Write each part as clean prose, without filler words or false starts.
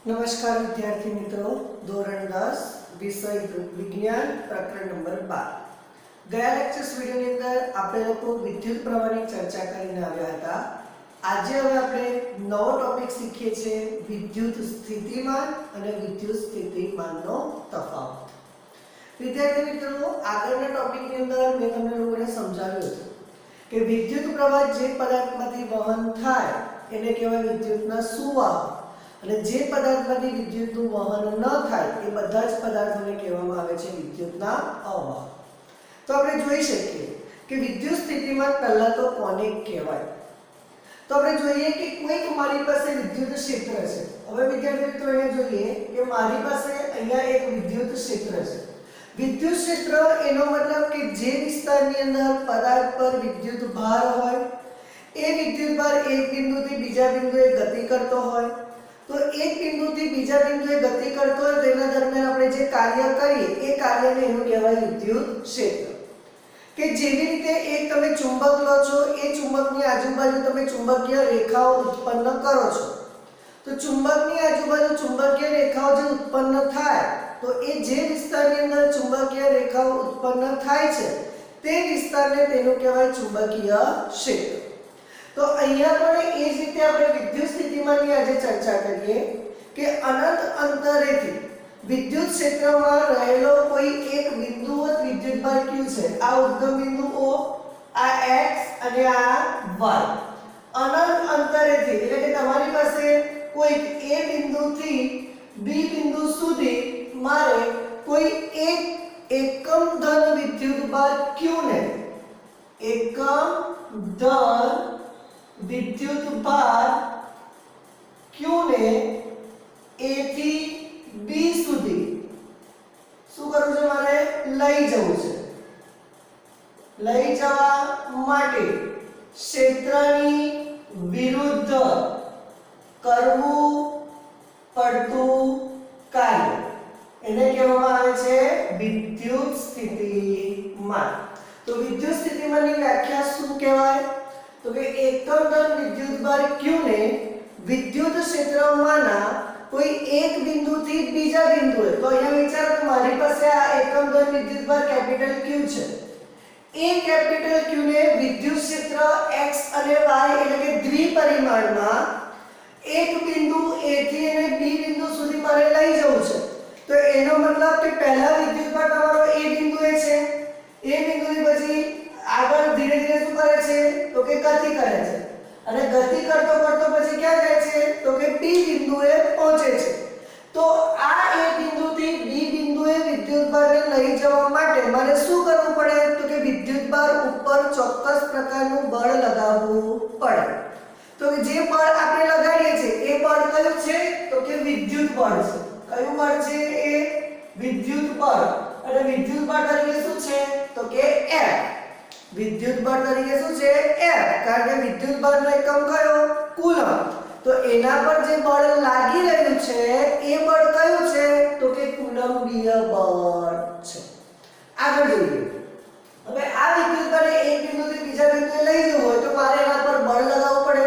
નમસ્કાર વિદ્યાર્થી મિત્રો, ધોરણ 10 વિષય વિજ્ઞાન પ્રકરણ નંબર 12 ગયા લેક્ચર્સ વિડિયોની અંદર આપણે લોકો વિદ્યુત પ્રવાહની ચર્ચા કરીને આવ્યા હતા। આજે હવે આપણે નવો ટોપિક શીખીએ છીએ વિદ્યુત સ્થિતિમાન અને વિદ્યુત સ્થિતિમાનનો તફાવત। વિદ્યાર્થી મિત્રો, આગળના ટોપિકની અંદર મેં તમને લોકોને સમજાવ્યું હતું કે વિદ્યુત પ્રવાહ જે પદાર્થમાંથી વહન થાય એને કહેવાય વિદ્યુતના સુવાહક અને જે પદાર્થમાંથી વિદ્યુતનું વહન ન થાય એ બધા જ પદાર્થોને કહેવામાં આવે છે વિદ્યુતના અવાહક। તો આપણે જોઈ શકીએ કે વિદ્યુત સ્થિતિમાન પહેલા તો કોને કહેવાય। તો આપણે જોઈએ કે કોઈક મારી પાસે વિદ્યુત ક્ષેત્ર છે। હવે વિદ્યાર્થી મિત્રો અહીંયા જોઈએ કે મારી પાસે અહીંયા એક વિદ્યુત ક્ષેત્ર છે। વિદ્યુત ક્ષેત્ર એનો મતલબ કે જે વિસ્તારની અંદર પદાર્થ પર વિદ્યુત ભાર હોય એ વિદ્યુત ભાર એક બિંદુથી બીજા બિંદુએ ગતિ કરતો હોય તો એક બિંદુથી બીજા બિંદુએ ગતિ કરતો હોય તેના દરમિયાન આપણે જે કાર્ય કરીએ એ કાર્યને એનું કહેવાય વિદ્યુત ક્ષેત્ર। કે જેવી રીતે એક તમે ચુંબક લો છો એ ચુંબકની આજુબાજુ તમે ચુંબકીય રેખાઓ ઉત્પન્ન કરો છો તો ચુંબકની આજુબાજુ ચુંબકીય રેખાઓ જે ઉત્પન્ન થાય તો એ જે વિસ્તારની અંદર ચુંબકીય રેખાઓ ઉત્પન્ન થાય છે તે વિસ્તારને તેનું કહેવાય ચુંબકીય ક્ષેત્ર। તો અહીંયા પણ એ જ રીતે આપણે વિદ્યુત સ્થિતિમાનની આજે ચર્ચા કરીએ કે અનંત અંતરેથી વિદ્યુત ક્ષેત્રમાં રહેલો કોઈ એક બિંદુવત વિદ્યુતભાર q છે। આ ઉદ્ગમ બિંદુ O, આ x અને આ y અનંત અંતરેથી એટલે કે તમારી પાસે કોઈ a બિંદુથી b બિંદુ સુધી મારે કોઈ એક એકમ ધન વિદ્યુતભાર q ને એકમ ધન વિદ્યુતભાર q ને a થી b સુધી શું કરવું છે મારે લઈ જવું છે। લઈ જવા માટે ક્ષેત્રની વિરુદ્ધ કરવું પડતું કાર્ય એને કહેવામાં આવે છે વિદ્યુત સ્થિતિમાન। તો વિદ્યુત સ્થિતિમાનની વ્યાખ્યા શું કહેવાય તો કે એકમ ધન વિદ્યુતભાર q ને વિદ્યુત ક્ષેત્રમાંના કોઈ એક બિંદુથી બીજા બિંદુએ તો અહીંયા વિચારો કે મારી પાસે આ એકમ ધન વિદ્યુતભાર કેપિટલ q છે એ કેપિટલ q ને વિદ્યુત ક્ષેત્ર x અને y એટલે કે દ્વિપરિમાણમાં એક બિંદુ a થી અને b બિંદુ સુધી મારે લઈ જવું છે। તો એનો મતલબ કે પહેલા વિદ્યુતભાર તમારો a બિંદુએ છે એ બિંદુથી પછી આગળ ધીરે ધીરે શું કરે છે તો કે ગતિ કરે છે અને ગતિ કરતો કરતો પછી ક્યાં જાય છે તો કે b બિંદુએ પહોંચે છે। તો આ a બિંદુથી b બિંદુએ વિદ્યુતભારને લઈ જવા માટે મારે શું કરવું પડે તો કે વિદ્યુતભાર ઉપર ચોક્કસ પ્રકારનું બળ લગાવવું પડે। તો જે બળ આપણે લગાડીએ છીએ એ બળ કયું છે તો કે વિદ્યુત બળ છે। કયું બળ છે એ વિદ્યુત બળ અને વિદ્યુત બળ તરીકે શું છે તો કે F। વિદ્યુત બળ તરીકે શું છે F કારણ કે વિદ્યુત બળનો એકમ કયો કુલમ। તો એના પર જે બળ લાગી રહ્યું છે એ બળ કયું છે તો કે કુલંબીય બળ છે। આગળ જોઈએ હવે આ વિદ્યુતભારને એક બિંદુથી બીજા બિંદુએ લઈ જવું હોય તો મારે એના પર બળ લગાવવું પડે।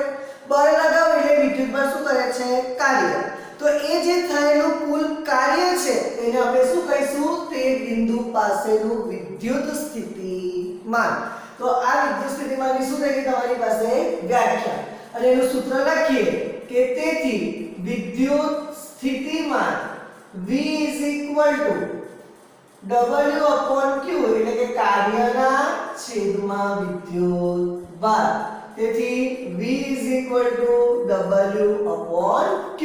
બળ લગાવો એટલે વિદ્યુતભાર શું કરે છે કાર્ય। તો એ જે થયેલું કુલ કાર્ય છે એને આપણે શું કહીશું તે બિંદુ પાસેનું વિદ્યુત સ્થિતિમાન। તો આ વિદ્યુત સ્થિતિમાનની શું થઈ ગઈ તમારી પાસે વ્યાખ્યા અને એનું સૂત્ર લખીએ કે તેથી વિદ્યુત સ્થિતિમાન V W/q એટલે કે કાર્યના છેદમાં વિદ્યુતભાર। તેથી V W/q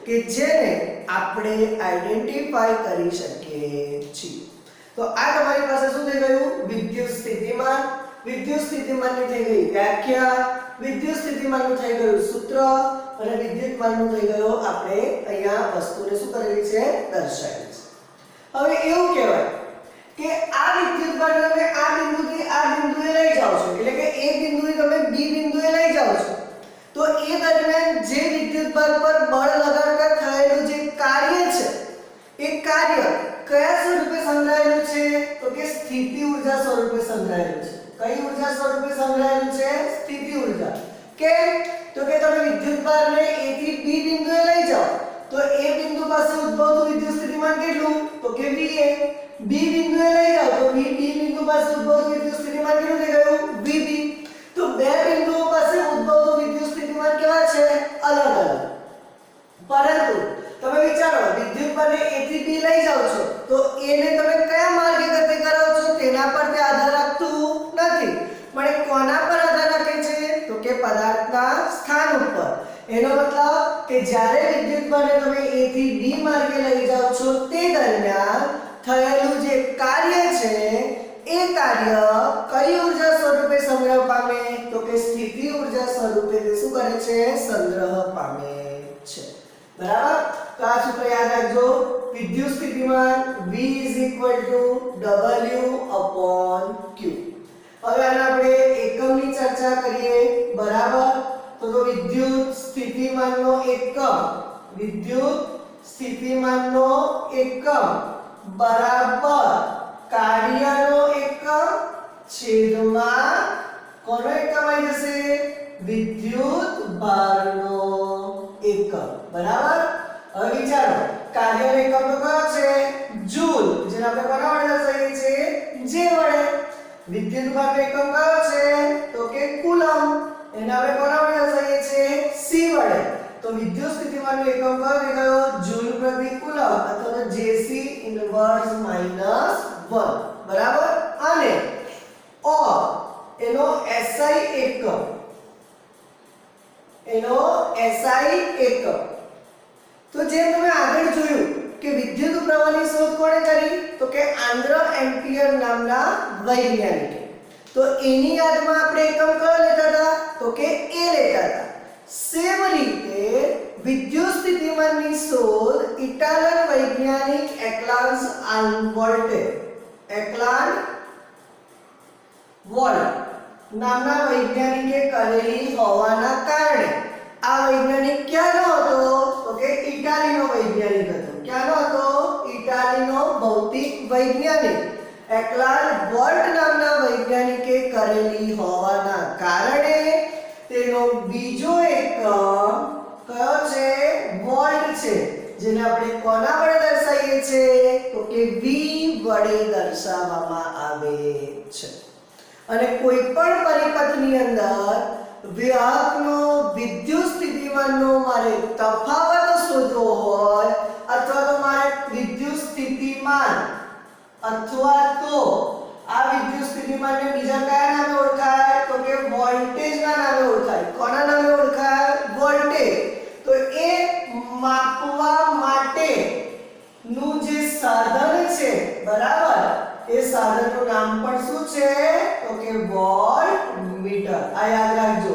કે જેને આપણે આઈડેન્ટિફાઈ કરી શકીએ છીએ। તો આ તમારી પાસે શું થઈ ગયું વિદ્યુત સ્થિતિમાન। વિદ્યુત સ્થિતિમાનની થઈ ગઈ વ્યાખ્યા, વિદ્યુત સ્થિતિમાનનું થઈ ગયું સૂત્ર અને વિદ્યુતમાનનું થઈ ગયું આપણે અહીંયા વસ્તુને શું કરેલી છે દર્શાવેલી છે। હવે એવું કહેવાય કે આ વિદ્યુતભારને તમે આ બિંદુથી આ બિંદુએ લઈ જાઓ છો એટલે કે a બિંદુથી તમે b બિંદુએ લઈ જાઓ છો તો એ દરમિયાન જે વિદ્યુતભાર પર બળ લગાડતા થયેલું જે કાર્ય છે એ કાર્ય કયા સ્વરૂપે સંગ્રહાયેલું છે તો કે સ્થિતિ ઊર્જા સ્વરૂપે સંગ્રહાયેલું છે। કઈ ઊર્જા સ્વરૂપે સંગ્રહાયેલું છે સ્થિતિ ઊર્જા। કેમ તો કે તમે વિદ્યુતભારને a થી b બિંદુએ લઈ જાઓ તો એ પાસે ઉદ્ભવતું વિદ્યુત સ્થિતિમાન કેટલું તો કે VA બી બિંદુએ લઈ જાઓ તો બી બિંદુ પાસે ઉદ્ભવતું વિદ્યુત સ્થિતિમાન કેટલું થઈ ગયું VB તો બે બિંદુઓ પાસે ઉદ્ભવતું વિદ્યુત સ્થિતિમાન કેવા છે અલગ અલગ પરંતુ તમે વિચારો વિદ્યુત બને A થી B લઈ જાઓ છો તો A ને તમે કયા માર્ગે ગતિ કરાવો છો તેના પર તે આધાર રાખતું નથી પણ એ કોના પર આધાર રાખે છે તો કે પદાર્થના સ્થાન ઉપર એનો મતલબ કે જ્યારે વિદ્યુત બને તમે A થી B માર્ગે લઈ જાઓ છો તે દરમિયાન થયેલું જે કાર્ય છે એ કાર્ય કઈ ઊર્જા સ્વરૂપે સંગ્રહ પામે તો કે સ્થિતિ ઊર્જા સ્વરૂપે તે શું કરે છે સંગ્રહ પામે છે બરાબર તો આ સૂત્ર યાદ રાખજો વિદ્યુત સ્થિતિમાન V W/Q હવે આને આપણે એકમની ચર્ચા કરીએ બરાબર તો વિદ્યુત સ્થિતિમાનનો એકમ બરાબર કાર્યનો એકમ છેદમાં કોનો એકમ આવી જશે વિદ્યુત ભારનો એકમ બરાબર હવે વિચારો કાર્યનો એકમ તો કયો છે જૂલ જેને આપણે કોના વડે દર્શાવીએ છીએ J વડે વિદ્યુત ભારનો એકમ કયો છે તો કે કુલમ એને આપણે કોના વડે દર્શાવીએ છીએ C વડે તો વિદ્યુત સ્થિતિમાનનો એકમ કયો થઈ ગયો જૂલ પ્રતિ કુલમ અથવા તો JC ઇન્વર્સ -1 બરાબર અને એનો SI એકમ તો જેમ તમે આગળ જોયું કે વિદ્યુત પ્રવાહની શોધ કોણે કરી તો કે આંદ્ર એમ્પિયર નામના વૈજ્ઞાનિકે તો એની યાદમાં આપણે એકમ કયો લેતા હતા તો કે A લેતા હતા સેમ રીતે વિદ્યુત સ્થિતિમાનની શોધ ઇટાલિયન વૈજ્ઞાનિક એકલાન્સ વોલ્ટ નામના વૈજ્ઞાનિકે કરેલી હોવાના કારણે આ વૈજ્ઞાનિક ક્યાંનો હતો તો કે ઇટાલીનો વૈજ્ઞાનિક હતો ક્યાંનો હતો ઇટાલીનો ભૌતિક વૈજ્ઞાનિક એકલાન્સ વોલ્ટ નામના વૈજ્ઞાનિકે કરેલી હોવાના કારણે તેનો બીજો એકમ કયો છે વોલ્ટ છે જેને આપણે કોના વડે દર્શાવીએ છીએ તો કે V વડે દર્શાવવામાં આવે છે અને કોઈ પણ પરિપથની અંદર વાહકનો વિદ્યુત સ્થિતિમાનનો મારે તફાવત શોધવો હોય અથવા તો મારે વિદ્યુત સ્થિતિમાન અથવા તો આ વિદ્યુત સ્થિતિમાનને બીજા કયા નામે ઓળખાય તો કે વોલ્ટેજના નામે ઓળખાય કોના નામે ઓળખાય વોલ્ટેજ તો એ માપવા માટે નું જે સાધન છે બરાબર એ સાધનનું નામ પણ શું છે તો કે વોલ્ટમીટર આ યાદ રાખજો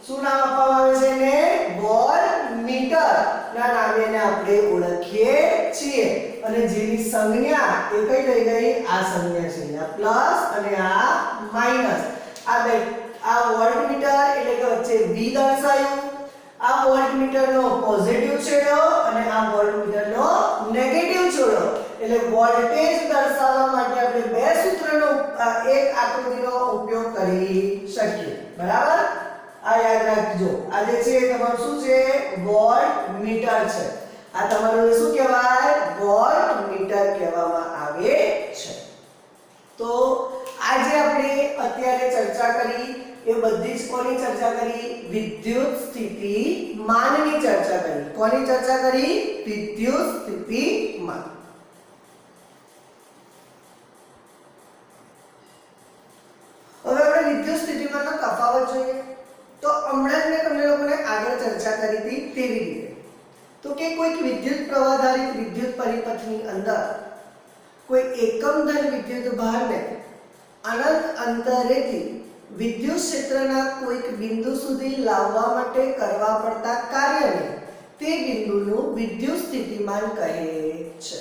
શું નામ આપવામાં આવે છે ને વોલ્ટમીટર ના નામે એને આપણે ઓળખીએ છીએ અને જેની સંજ્ઞા એ કઈ થઈ ગઈ આ સંજ્ઞા છે આ પ્લસ અને આ માઈનસ આ વોલ્ટમીટર એટલે કે વચ્ચે V દર્શાવ્યું આ વોલ્ટમીટરનો પોઝિટિવ છેડો અને આ વોલ્ટમીટરનો નેગેટિવ છેડો એટલે વોલ્ટેજ દર્શાવવા માટે આપણે બે સૂત્રનો એક આકૃતિનો ઉપયોગ કરી શકીએ બરાબર આ યાદ રાખજો આ જે છે તમારું શું છે વોલ્ટમીટર છે આ તમારું શું કહેવાય વોલ્ટમીટર કહેવામાં આવે છે તો આજે આપણે અત્યારે ચર્ચા કરી એ બધી જ કોની ચર્ચા કરી વિદ્યુત સ્થિતિમાનની ચર્ચા કરી કોની ચર્ચા કરી વિદ્યુત સ્થિતિમાન હવે આપણે વિદ્યુત સ્થિતિમાનનો તફાવત જોઈએ તો હમણાં મેં તમને લોકોને આગળ ચર્ચા કરી હતી તેવી રીતે તો કે કોઈક વિદ્યુત પ્રવાહધારિત વિદ્યુત પરિપથની અંદર કોઈ એકમ ધન વિદ્યુત ભારને અનંત અંતરેથી વિદ્યુત ક્ષેત્રના કોઈક બિંદુ સુધી લાવવા માટે કરવા પડતા કાર્યને તે બિંદુનું વિદ્યુત સ્થિતિમાન કહે છે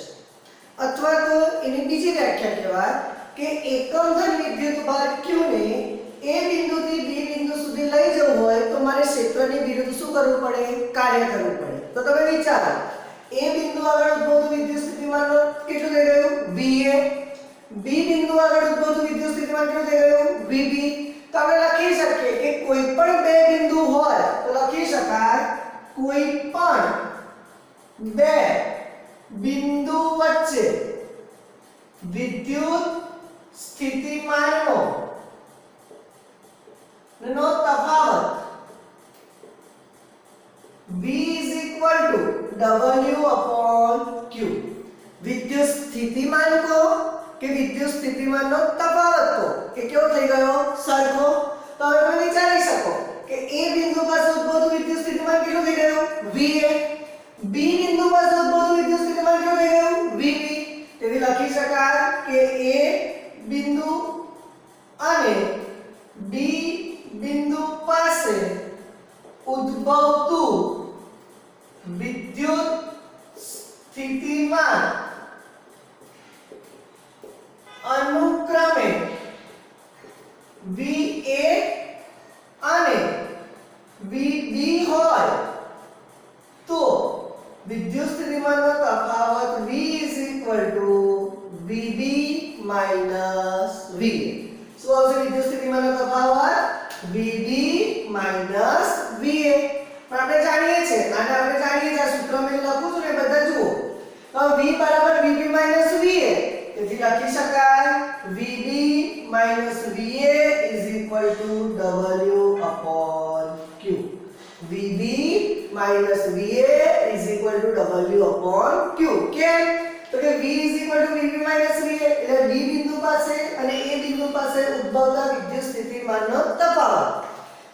અથવા તો એની બીજી વ્યાખ્યા કહેવાય કે એકમ ધન વિદ્યુત ભાર q ને a બિંદુથી b બિંદુ સુધી લઈ જવું હોય તો મારે ક્ષેત્રની વિરુદ્ધ શું કરવું પડે કાર્ય કરવું પડે તો તમે વિચારો a બિંદુ આગળ ઉદ્ભવતું વિદ્યુત સ્થિતિમાન કેટલું થઈ ગયું va b બિંદુ આગળ ઉદ્ભવતું વિદ્યુત સ્થિતિમાન કેટલું થઈ ગયું vb તો આપણે લખી શકીએ કે કોઈ પણ બે બિંદુ હોય તો લખી શકાય કોઈ પણ બે બિંદુ વચ્ચે વિદ્યુત સ્થિતિમાનનો તફાવત V W/Q. વિદ્યુત સ્થિતિમાન કો કે વિદ્યુત સ્થિતિમાનનો તફાવત કો એ કેવો થઈ ગયો સરખો. તો હવે તમે વિચારી શકો કે A બિંદુ પાસે ઉદ્ભવતું વિદ્યુત સ્થિતિમાન કેટલું થઈ ગયું VA. B બિંદુ પાસે ઉદ્ભવતું વિદ્યુત સ્થિતિમાન કેટલું થઈ ગયું VB. તેથી લખી શકાય કે A બિંદુ અને B બિંદુ પાસે ઉદ્ભવતું વિદ્યુત સ્થિતિમાન અનુક્રમે VA અને VB હોય તો વિદ્યુત સ્થિતિમાનનો તફાવત V VB VA. શું આવશે વિદ્યુત સ્થિતિમાનનો તફાવત VB VA. પણ આપણે જાણીએ છીએ આને આપણે જાણીએ છીએ આ સૂત્ર મેં લખું છું ને બધા જુઓ તો V બરાબર VB VA. તેથી લખી શકાય VB VA W/Q. VB VA W/Q. કેમ તો કે V VB VA એટલે B બિંદુ પાસે અને A બિંદુ પાસે ઉદ્ભવતા વિદ્યુત સ્થિતિમાનનો તફાવત.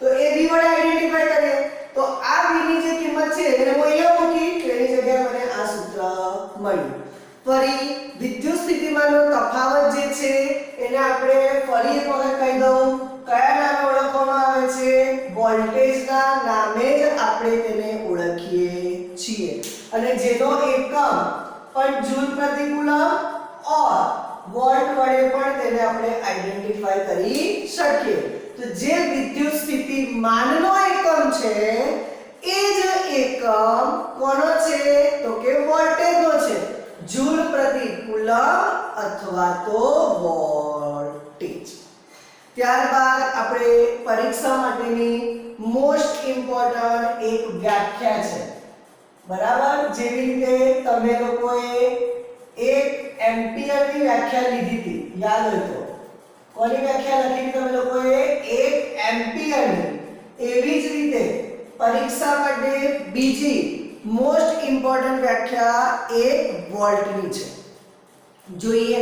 તો એ V વડે આઈડેન્ટિફાઈ કરીએ તો આ V ની જે કિંમત છે એને હું અહીંયા મૂકી તો એની જગ્યાએ મને આ સૂત્ર મળ્યું. ફરી વિદ્યુત સ્થિતિમાનનો તફાવત જે છે એને આપણે ફરી એક વખત કહી દઉં કયા નામે ઓળખવામાં આવે છે વોલ્ટેજના નામે જ આપણે તેને ઓળખીએ છીએ અને જેનો એકમ પણ જૂલ પ્રતિ કુલમ ઓર વોલ્ટ વડે પણ તેને આપણે આઈડેન્ટિફાઈ કરી શકીએ. તો જે વિદ્યુત સ્થિતિમાનનો એકમ છે એ જ એકમ કોનો છે તો કે વોલ્ટેજનો છે જૂલ પ્રતિ કુલમ અથવા તો વોલ્ટેજ. ત્યારબાદ આપણે પરીક્ષા માટેની મોસ્ટ ઇમ્પોર્ટન્ટ એક વ્યાખ્યા છે બરાબર. જેવી રીતે તમે લોકોએ 1 એમ્પિયરની વ્યાખ્યા લીધી હતી યાદ હોય તો કોની વ્યાખ્યા લખી તમે લોકોએ 1 એમ્પિયરની. એવી જ રીતે પરીક્ષા માટે બીજી મોસ્ટ ઇમ્પોર્ટન્ટ વ્યાખ્યા 1 વોલ્ટની છે. જોઈએ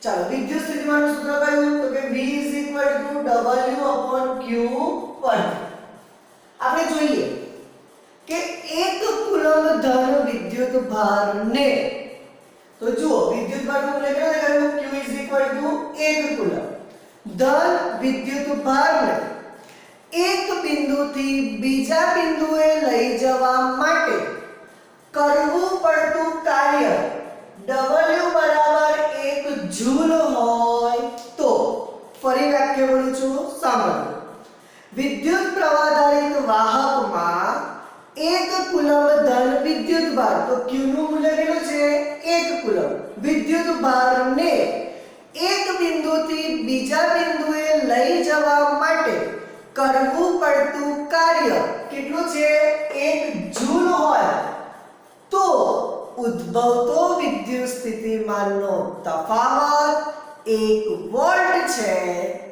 ચાલો વિદ્યુત સ્થિતિમાનનું સૂત્ર કયું તો કે V W/Q પર આપણે જોઈએ કે 1 કુલમ ધન વિદ્યુત ભારને તો જુઓ વિદ્યુત ભારનું મૂલ્ય કેટલું દેખાયું Q 1 કુલમ ધન વિદ્યુત ભારને એક બિંદુથી બીજા બિંદુએ લઈ જવા માટે કરવું પડતું કાર્ય W બરાબર 1 જૂલ હોય તો ફરી વ્યાખ્યા બોલું છું સાંભળો. વિદ્યુત પ્રવાહધારિત વાહકમાં 1 કુલમ ધન વિદ્યુત ભાર તો Q નું મૂલ્ય કેટલું છે 1 કુલમ વિદ્યુત ભારને એક બિંદુથી બીજા બિંદુએ લઈ જવા માટે કરવું પડતું કાર્ય કેટલું છે 1 જૂલ હોય તો ઉદ્ભવતો વિદ્યુત સ્થિતિમાનનો તફાવત 1 વોલ્ટ છે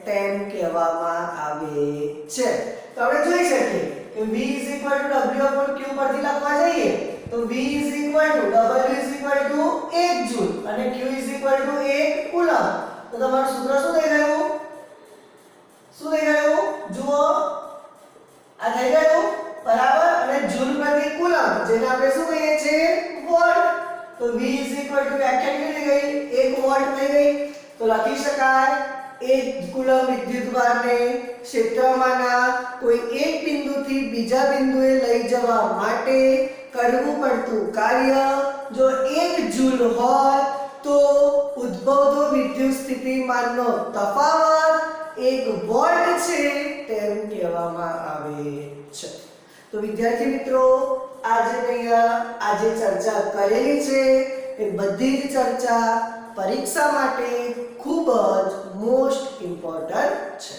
તેમ કહેવામાં આવે છે. તો આપણે જોઈ શકીએ કે V W/Q પરથી લખવા જઈએ તો V W 1 જૂલ અને Q 1 કુલમ. તો તમારું સૂત્ર શું થઈ ગયું જુઓ આ થઈ ગયું બરાબર અને જૂલ પ્રતિ કુલમ જેને આપણે શું કહીએ છીએ વોલ્ટ. તો V વ્યાખ્યા કેટલી ગઈ 1 વોલ્ટ થઈ ગઈ. તો લખી શકાય 1 કુલમ વિદ્યુતભારને ક્ષેત્રમાંના કોઈ એક બિંદુથી બીજા બિંદુએ લઈ જવા માટે કરવું પડતું કાર્ય જો 1 જૂલ હોય તો ઉદ્ભવતો વિદ્યુત સ્થિતિમાનનો તફાવત 1 વોલ્ટ છે તેમ કહેવામાં આવે છે. તો વિદ્યાર્થી મિત્રો આજે ચર્ચા કરેલી છે એ બધી જ ચર્ચા પરીક્ષા માટે ખૂબ જ મોસ્ટ ઇમ્પોર્ટન્ટ છે.